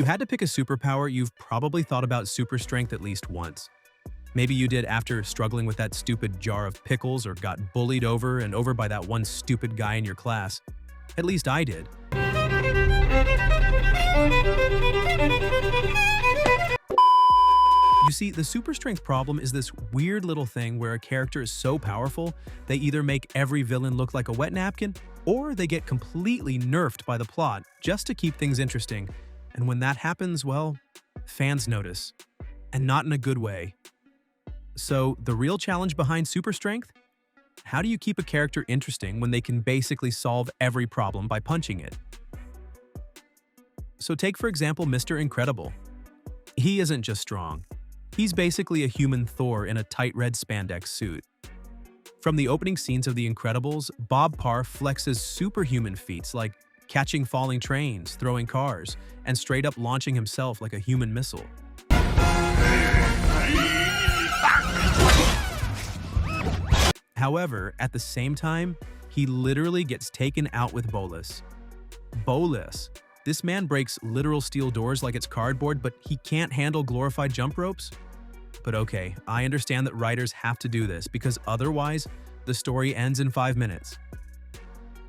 had to pick a superpower, you've probably thought about super strength at least once. Maybe you did after struggling with that stupid jar of pickles or got bullied over and over by that one stupid guy in your class. At least I did. You see, the super strength problem is this weird little thing where a character is so powerful, they either make every villain look like a wet napkin, or they get completely nerfed by the plot just to keep things interesting. And when that happens, well, fans notice. And not in a good way. So, the real challenge behind super strength? How do you keep a character interesting when they can basically solve every problem by punching it? So take for example Mr. Incredible. He isn't just strong. He's basically a human Thor in a tight red spandex suit. From the opening scenes of The Incredibles, Bob Parr flexes superhuman feats like catching falling trains, throwing cars, and straight up launching himself like a human missile. However, at the same time, he literally gets taken out with Bolus. Bolus. This man breaks literal steel doors like it's cardboard, but he can't handle glorified jump ropes? But okay, I understand that writers have to do this because otherwise, the story ends in 5 minutes.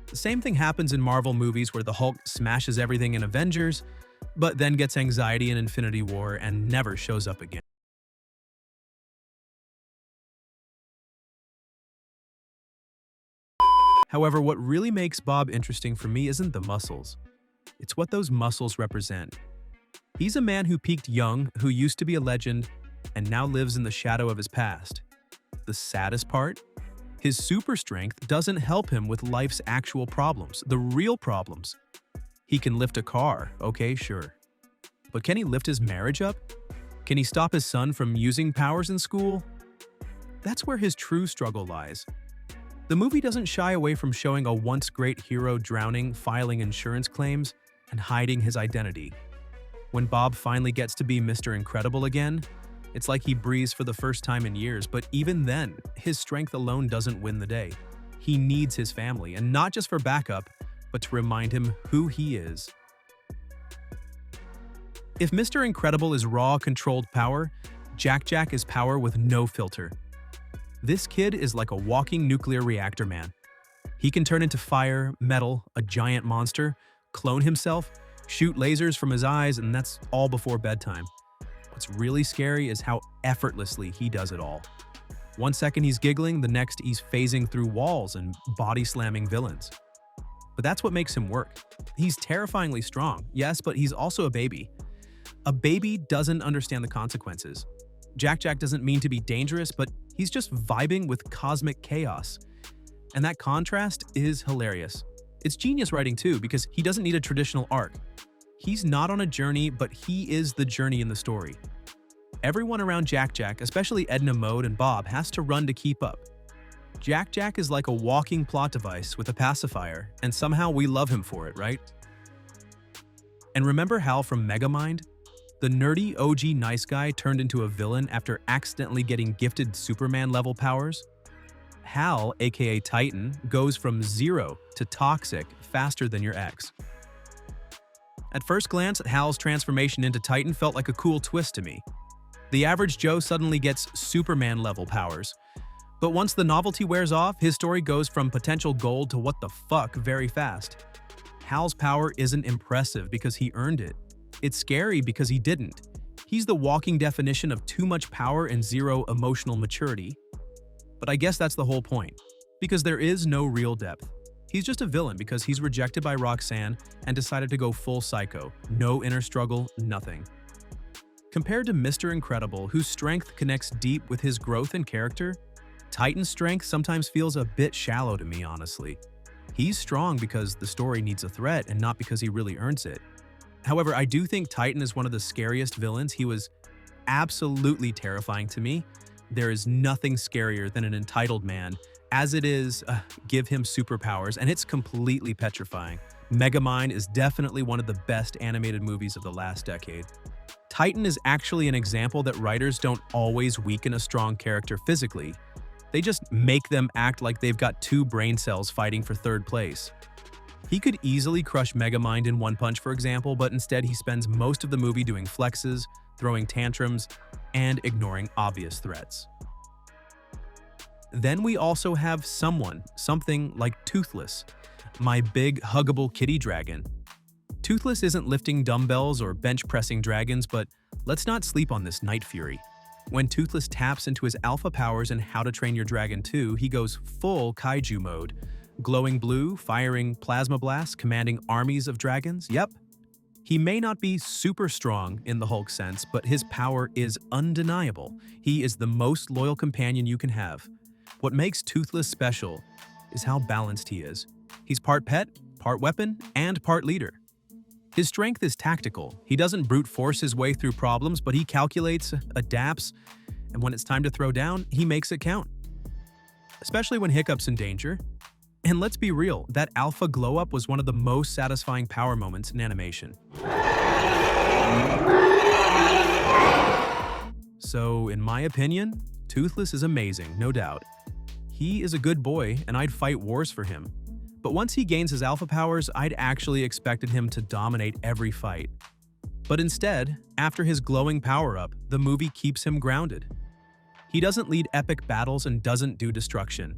The same thing happens in Marvel movies where the Hulk smashes everything in Avengers, but then gets anxiety in Infinity War and never shows up again. However, what really makes Bob interesting for me isn't the muscles. It's what those muscles represent. He's a man who peaked young, who used to be a legend, and now lives in the shadow of his past. The saddest part? His super strength doesn't help him with life's actual problems, the real problems. He can lift a car, okay, sure. But can he lift his marriage up? Can he stop his son from using powers in school? That's where his true struggle lies. The movie doesn't shy away from showing a once great hero drowning, filing insurance claims, and hiding his identity. When Bob finally gets to be Mr. Incredible again, it's like he breathes for the first time in years, but even then, his strength alone doesn't win the day. He needs his family, and not just for backup, but to remind him who he is. If Mr. Incredible is raw, controlled power, Jack is power with no filter. This kid is like a walking nuclear reactor, man. He can turn into fire, metal, a giant monster, clone himself, shoot lasers from his eyes, and that's all before bedtime. What's really scary is how effortlessly he does it all. One second he's giggling, the next he's phasing through walls and body slamming villains. But that's what makes him work. He's terrifyingly strong, yes, but he's also a baby. A baby doesn't understand the consequences. Jack doesn't mean to be dangerous, but he's just vibing with cosmic chaos. And that contrast is hilarious. It's genius writing too, because he doesn't need a traditional arc. He's not on a journey, but he is the journey in the story. Everyone around Jack, especially Edna Mode and Bob, has to run to keep up. Jack is like a walking plot device with a pacifier, and somehow we love him for it, right? And remember Hal from Megamind? The nerdy OG nice guy turned into a villain after accidentally getting gifted Superman-level powers? Hal, aka Titan, goes from 0 to toxic faster than your ex. At first glance, Hal's transformation into Titan felt like a cool twist to me. The average Joe suddenly gets Superman-level powers. But once the novelty wears off, his story goes from potential gold to what the fuck very fast. Hal's power isn't impressive because he earned it. It's scary because he didn't. He's the walking definition of too much power and zero emotional maturity. But I guess that's the whole point, because there is no real depth. He's just a villain because he's rejected by Roxanne and decided to go full psycho. No inner struggle, nothing. Compared to Mr. Incredible, whose strength connects deep with his growth and character, Titan's strength sometimes feels a bit shallow to me, honestly. He's strong because the story needs a threat and not because he really earns it. However, I do think Titan is one of the scariest villains. He was absolutely terrifying to me. There is nothing scarier than an entitled man. As it is, give him superpowers, and it's completely petrifying. Megamind is definitely one of the best animated movies of the last decade. Titan is actually an example that writers don't always weaken a strong character physically. They just make them act like they've got 2 brain cells fighting for third place. He could easily crush Megamind in one punch, for example, but instead he spends most of the movie doing flexes, throwing tantrums, and ignoring obvious threats. Then we also have something like Toothless, my big huggable kitty dragon. Toothless isn't lifting dumbbells or bench pressing dragons, but let's not sleep on this Night Fury. When Toothless taps into his alpha powers in How to Train Your Dragon 2, he goes full kaiju mode. Glowing blue, firing plasma blasts, commanding armies of dragons. Yep. He may not be super strong in the Hulk sense, but his power is undeniable. He is the most loyal companion you can have. What makes Toothless special is how balanced he is. He's part pet, part weapon, and part leader. His strength is tactical. He doesn't brute force his way through problems, but he calculates, adapts, and when it's time to throw down, he makes it count. Especially when Hiccup's in danger. And let's be real, that alpha glow-up was one of the most satisfying power moments in animation. So, in my opinion, Toothless is amazing, no doubt. He is a good boy, and I'd fight wars for him. But once he gains his alpha powers, I'd actually expected him to dominate every fight. But instead, after his glowing power-up, the movie keeps him grounded. He doesn't lead epic battles and doesn't do destruction.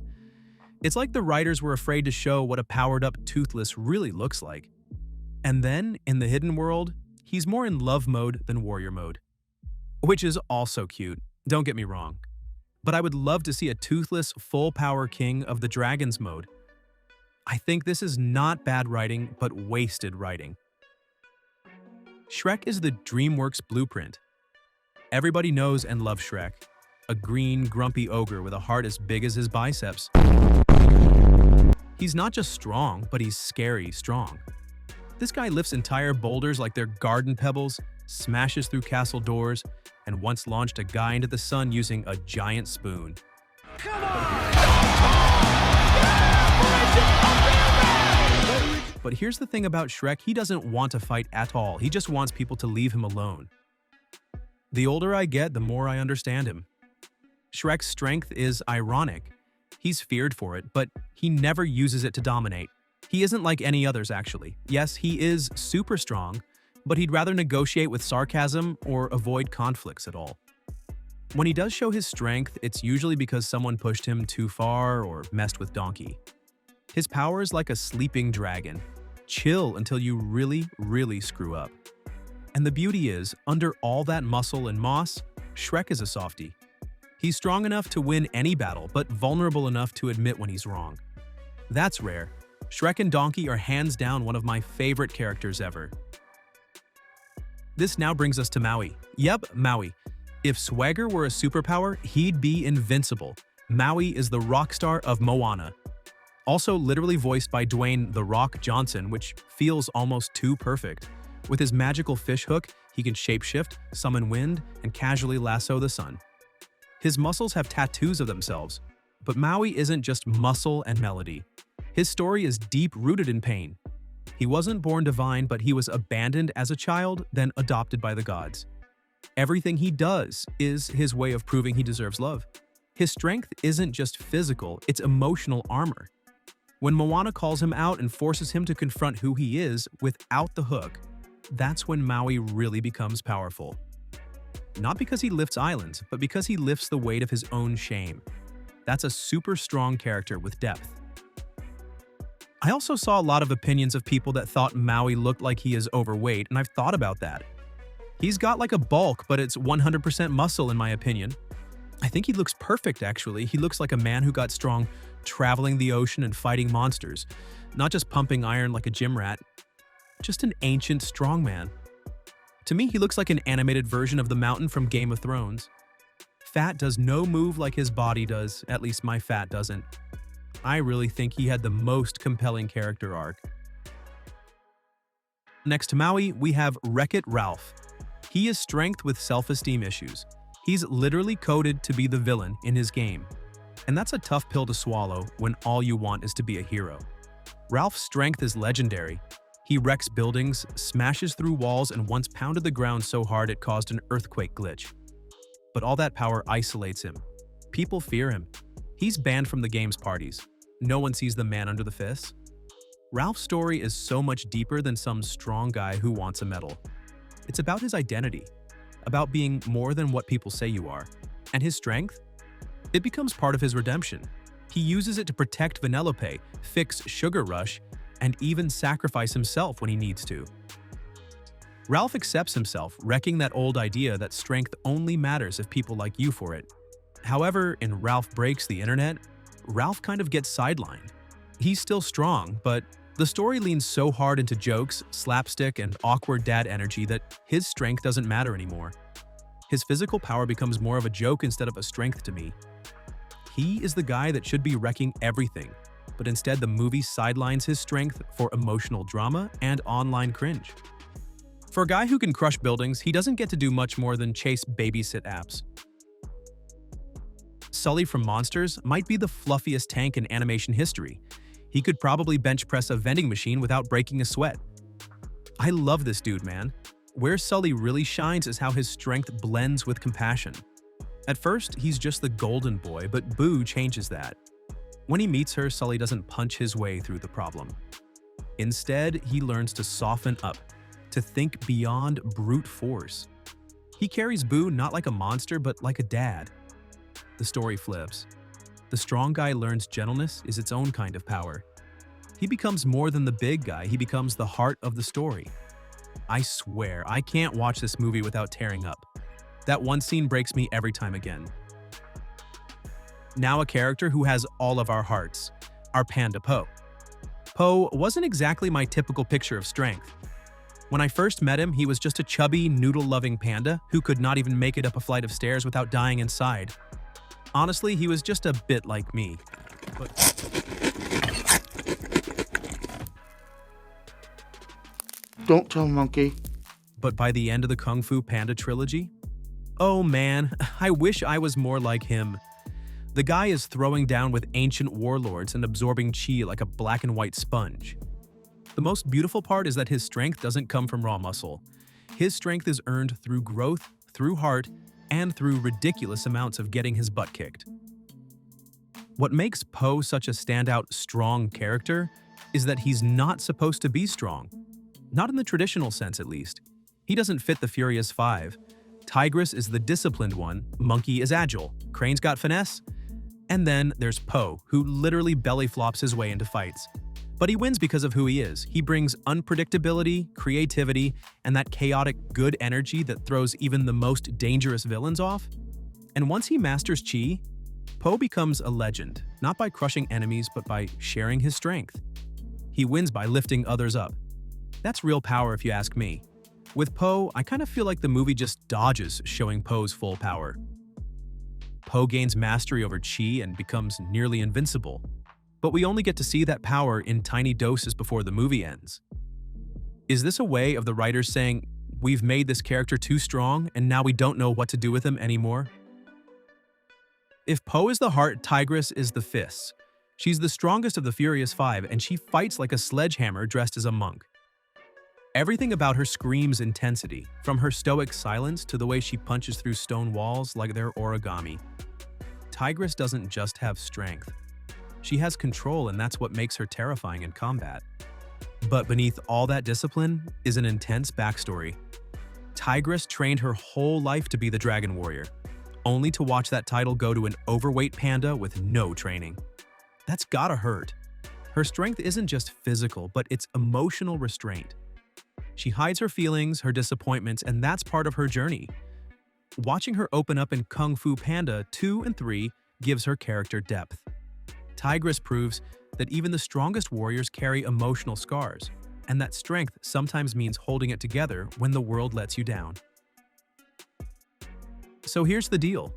It's like the writers were afraid to show what a powered-up Toothless really looks like. And then, in the hidden world, he's more in love mode than warrior mode. Which is also cute, don't get me wrong. But I would love to see a Toothless full-power king of the dragons mode. I think this is not bad writing, but wasted writing. Shrek is the DreamWorks blueprint. Everybody knows and loves Shrek, a green, grumpy ogre with a heart as big as his biceps. He's not just strong, but he's scary strong. This guy lifts entire boulders like they're garden pebbles, smashes through castle doors, and once launched a guy into the sun using a giant spoon. Come on! But here's the thing about Shrek, he doesn't want to fight at all. He just wants people to leave him alone. The older I get, the more I understand him. Shrek's strength is ironic. He's feared for it, but he never uses it to dominate. He isn't like any others, actually. Yes, he is super strong, but he'd rather negotiate with sarcasm or avoid conflicts at all. When he does show his strength, it's usually because someone pushed him too far or messed with Donkey. His power is like a sleeping dragon. Chill until you really screw up. And the beauty is, under all that muscle and moss, Shrek is a softie. He's strong enough to win any battle, but vulnerable enough to admit when he's wrong. That's rare. Shrek and Donkey are hands down one of my favorite characters ever. This now brings us to Maui. Yep, Maui. If swagger were a superpower, he'd be invincible. Maui is the rock star of Moana. Also literally voiced by Dwayne "The Rock" Johnson, which feels almost too perfect. With his magical fish hook, he can shapeshift, summon wind, and casually lasso the sun. His muscles have tattoos of themselves. But Maui isn't just muscle and melody. His story is deep-rooted in pain. He wasn't born divine, but he was abandoned as a child, then adopted by the gods. Everything he does is his way of proving he deserves love. His strength isn't just physical, it's emotional armor. When Moana calls him out and forces him to confront who he is without the hook, that's when Maui really becomes powerful. Not because he lifts islands, but because he lifts the weight of his own shame. That's a super strong character with depth. I also saw a lot of opinions of people that thought Maui looked like he is overweight, and I've thought about that. He's got like a bulk, but it's 100% muscle in my opinion. I think he looks perfect, actually. He looks like a man who got strong traveling the ocean and fighting monsters, not just pumping iron like a gym rat. Just an ancient strongman. To me, he looks like an animated version of the Mountain from Game of Thrones. Fat does no move like his body does, at least my fat doesn't. I really think he had the most compelling character arc. Next to Maui, we have WreckIt Ralph. He is strength with self-esteem issues. He's literally coded to be the villain in his game. And that's a tough pill to swallow when all you want is to be a hero. Ralph's strength is legendary. He wrecks buildings, smashes through walls, and once pounded the ground so hard it caused an earthquake glitch. But all that power isolates him. People fear him. He's banned from the game's parties. No one sees the man under the fists. Ralph's story is so much deeper than some strong guy who wants a medal. It's about his identity, about being more than what people say you are. And his strength? It becomes part of his redemption. He uses it to protect Vanellope, fix Sugar Rush, and even sacrifice himself when he needs to. Ralph accepts himself, wrecking that old idea that strength only matters if people like you for it. However, in Ralph Breaks the Internet, Ralph kind of gets sidelined. He's still strong, but the story leans so hard into jokes, slapstick, and awkward dad energy that his strength doesn't matter anymore. His physical power becomes more of a joke instead of a strength to me. He is the guy that should be wrecking everything, but instead the movie sidelines his strength for emotional drama and online cringe. For a guy who can crush buildings, he doesn't get to do much more than chase babysit apps. Sully from Monsters might be the fluffiest tank in animation history. He could probably bench press a vending machine without breaking a sweat. I love this dude, man. Where Sully really shines is how his strength blends with compassion. At first, he's just the golden boy, but Boo changes that. When he meets her, Sully doesn't punch his way through the problem. Instead, he learns to soften up, to think beyond brute force. He carries Boo not like a monster, but like a dad. The story flips. The strong guy learns gentleness is its own kind of power. He becomes more than the big guy, he becomes the heart of the story. I swear, I can't watch this movie without tearing up. That one scene breaks me every time again. Now a character who has all of our hearts, our panda Po. Po wasn't exactly my typical picture of strength. When I first met him, he was just a chubby, noodle-loving panda who could not even make it up a flight of stairs without dying inside. Honestly, he was just a bit like me. Don't tell Monkey. But by the end of the Kung Fu Panda trilogy, oh man, I wish I was more like him. The guy is throwing down with ancient warlords and absorbing chi like a black and white sponge. The most beautiful part is that his strength doesn't come from raw muscle. His strength is earned through growth, through heart, and through ridiculous amounts of getting his butt kicked. What makes Po such a standout, strong character is that he's not supposed to be strong. Not in the traditional sense, at least. He doesn't fit the Furious Five. Tigress is the disciplined one, Monkey is agile, Crane's got finesse, and then there's Po, who literally belly flops his way into fights. But he wins because of who he is. He brings unpredictability, creativity, and that chaotic good energy that throws even the most dangerous villains off. And once he masters chi, Po becomes a legend, not by crushing enemies, but by sharing his strength. He wins by lifting others up. That's real power if you ask me. With Po, I kind of feel like the movie just dodges showing Po's full power. Po gains mastery over chi and becomes nearly invincible. But we only get to see that power in tiny doses before the movie ends. Is this a way of the writers saying, we've made this character too strong and now we don't know what to do with him anymore? If Po is the heart, Tigress is the fists. She's the strongest of the Furious Five and she fights like a sledgehammer dressed as a monk. Everything about her screams intensity, from her stoic silence to the way she punches through stone walls like they're origami. Tigress doesn't just have strength. She has control, and that's what makes her terrifying in combat. But beneath all that discipline is an intense backstory. Tigress trained her whole life to be the Dragon Warrior, only to watch that title go to an overweight panda with no training. That's gotta hurt. Her strength isn't just physical, but it's emotional restraint. She hides her feelings, her disappointments, and that's part of her journey. Watching her open up in Kung Fu Panda 2 and 3 gives her character depth. Tigress proves that even the strongest warriors carry emotional scars, and that strength sometimes means holding it together when the world lets you down. So here's the deal.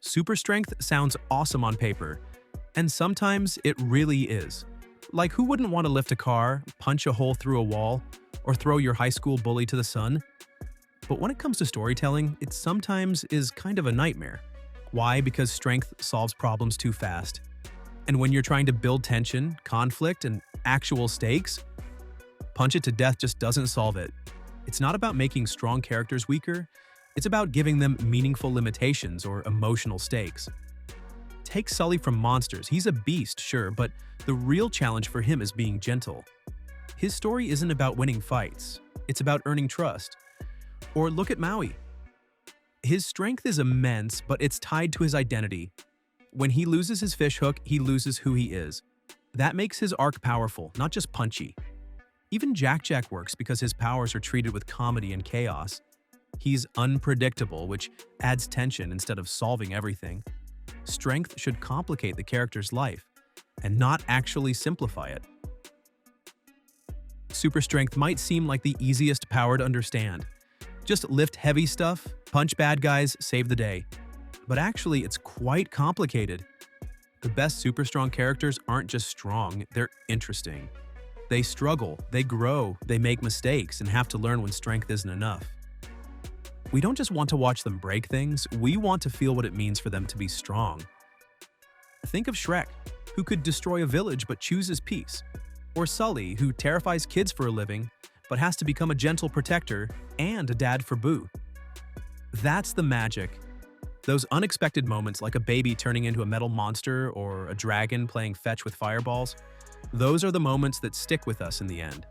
Super strength sounds awesome on paper, and sometimes it really is. Like, who wouldn't want to lift a car, punch a hole through a wall, or throw your high school bully to the sun? But when it comes to storytelling, it sometimes is kind of a nightmare. Why? Because strength solves problems too fast. And when you're trying to build tension, conflict, and actual stakes, punch it to death just doesn't solve it. It's not about making strong characters weaker, it's about giving them meaningful limitations or emotional stakes. Take Sully from Monsters. He's a beast, sure, but the real challenge for him is being gentle. His story isn't about winning fights. It's about earning trust. Or look at Maui. His strength is immense, but it's tied to his identity. When he loses his fish hook, he loses who he is. That makes his arc powerful, not just punchy. Even Jack works because his powers are treated with comedy and chaos. He's unpredictable, which adds tension instead of solving everything. Strength should complicate the character's life, and not actually simplify it. Super strength might seem like the easiest power to understand. Just lift heavy stuff, punch bad guys, save the day. But actually, it's quite complicated. The best super strong characters aren't just strong, they're interesting. They struggle, they grow, they make mistakes, and have to learn when strength isn't enough. We don't just want to watch them break things, we want to feel what it means for them to be strong. Think of Shrek, who could destroy a village but chooses peace. Or Sully, who terrifies kids for a living, but has to become a gentle protector and a dad for Boo. That's the magic. Those unexpected moments, like a baby turning into a metal monster or a dragon playing fetch with fireballs, those are the moments that stick with us in the end.